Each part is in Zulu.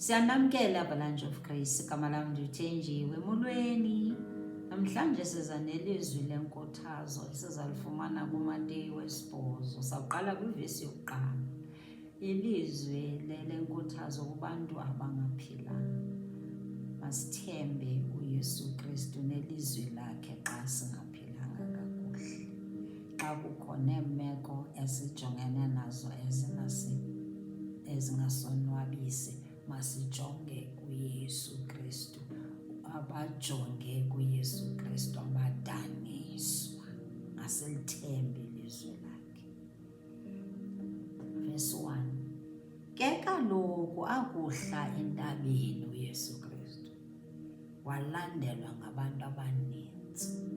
Siyanamkela Avalanche of Grace, igama lam ndithenjiwe emolweni. Namhlanje siza nelizwi lenkuthazo esizalifumana kuMateyu 8. Sawuqala kwivesi yokuqala. Ilizwi lenkuthazo kubantu abangaphilanga. Masithembe uYesu Kristu nelizwi lakhe xa singaphilanga kakuhle. Xa kukho neemeko esijongene nazo ezingasonwabisi, masijonge kuYesu Kristu. Abajonge kuYesu Kristu abadaniswa. Masilithembe ilizwi lakhe. Verse 1. Ke kaloku akuhla entabeni uYesu Kristu, walandelwa ngabantu abaninzi.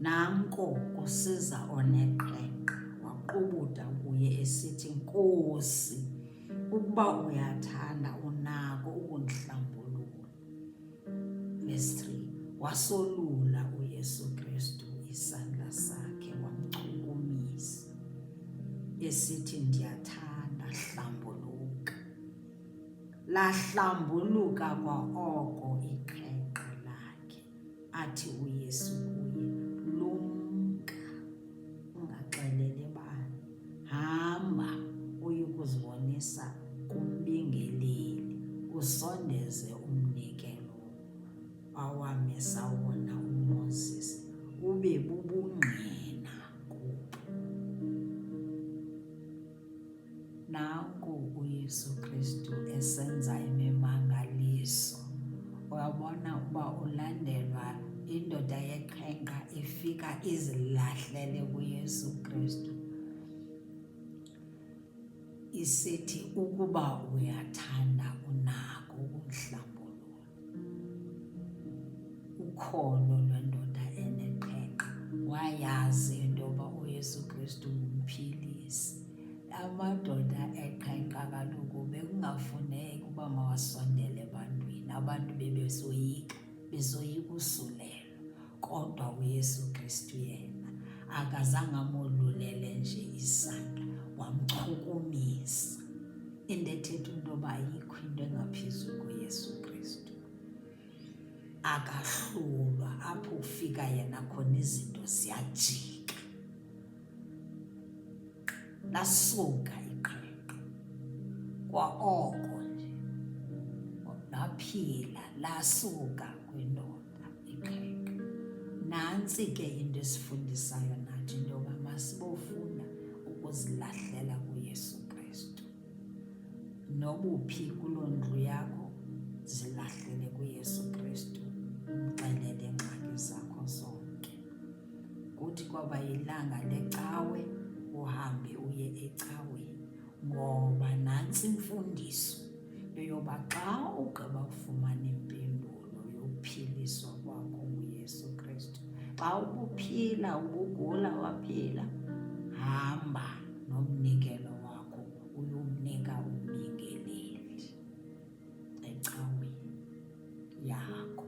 Nanko kusiza oneqhenqa, waqubutha kuye esithi, Nkosi, ukuba uyathanda unako ukundihlambulula. Verse 3. Wasolula uYesu Kristu isandla sakhe wamchukumisa esithi, ndiyathanda, hlambuluka. Lahlambuluka kwa oko iqhenqa lakhe. Athi uYesu kuye, lumka, ungaxeleli bani, hamba uyokuzibonisa kumbingeleli, usondeze umnikelo awamisa wona uMoses, ube bubungqina kubo. Nanku uYesu Kristu esenza imimangaliso. Uyabona uba ulandelwa indoda yeqhenqa ifika izilahlele kuYesu Kristu, isithi ukuba uyathanda unako ukumhlambulula. Ukholo lwendoda eneqhenqa, wayazi into yoba uYesu Kristu ngumphilisi. Amadoda eqhenqa kaloku bekungafuneki uba mawasondele ebantwini, abantu bebesoyika usulelwa. Kodwa uYesu Kristu yena akazange amolulele nje isandla, wamchukumisa. Into ethetha into yoba ayikho into engaphezulu kuYesu Kristu. Akahlulwa, apho ufika yena khona izinto ziyajika. Lasuka iqhenqa kwa oko nje, laphila, lasuka kwindoda iqhenqa. Nantsi ke into esifundisayo nathi into yoba masibofuna ukuzilahlela kuYesu Kristu. Nobuphi kuloo ndlu yakho, zilahlele kuYesu Kristu, umxelele iingxaki zakho zonke. Kuthi kwaba yilanga lecawe, uhambe uye ecaweni, ngoba nantsi imfundiso yoyoba xa ugqiba ufumana impendulo yokuphiliswa kwakho nguYesu Kristu, xa ubuphila, ubugula waphila, hamba nomnikelo wakho uyomnika umbingeleli ecaweni yakho.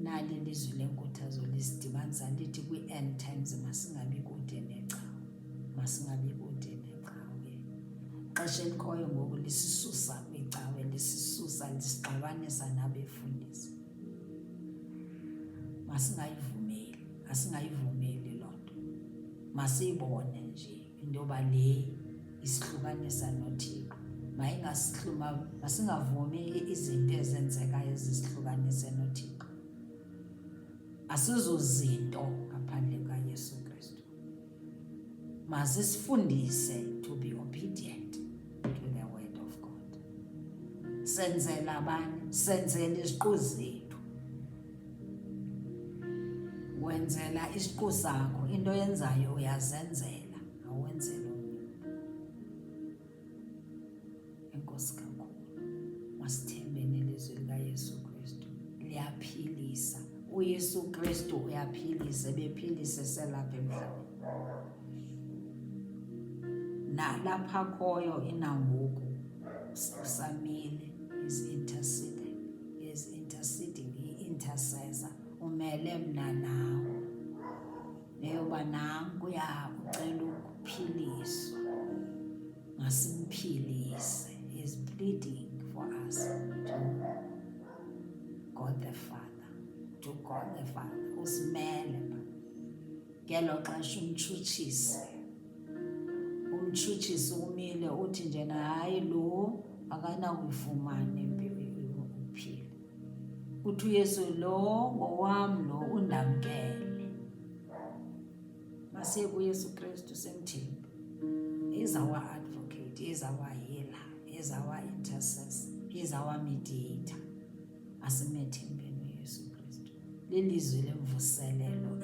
Nali ilizwi lenkuthazo lisidibanisa lithi kwi-end times masingabi kude necawe, masingabi kude necawe. Ixesha elikhoyo ngoku lisisusa kwicawe, lisisusa, lisixabanisa nabefundisi. Masingayivumeli, asingayivumeli loo nto. Masiyibone nje into yoba le isihlukanisa noThixo. Masingavumi izinto ezenzekayo ezisihlukanise noThixo. Asizozinto ngaphandle kukaYesu Kristu. Masisifundise to be obedient to the word of God. Senzela abanye, senzela isiqu zethu. Wenzela isiqu sakho, into yenzayo uyazenzela, awenzela omnye. Enkosi kakhulu. Masithembeni ilizwi likaYesu Kristu, liyaphilisa. uYesu Kristu uyaphilisa, ebephilisa eselapha emhlabeni. Nalapha khoyo inangoku usamile, is interceding, i-intercessor, umele mna nawe. Neyoba nankuya ucela ukuphiliswa, masimphilise. Is pleading usijonge Father, usimele ba. Ngelo xesha umtshutshisi umile uthi njena hayi lo akanawuyifumana uphile. Uthi uYesu lo ngowam lo undamkele. Masiye kuYesu Kristu simthembe. He's our advocate, he's our healer, he's our intercessor, he's our mediator. Asimethembeni uYesu Kristu. Lilizwi lemvuselelo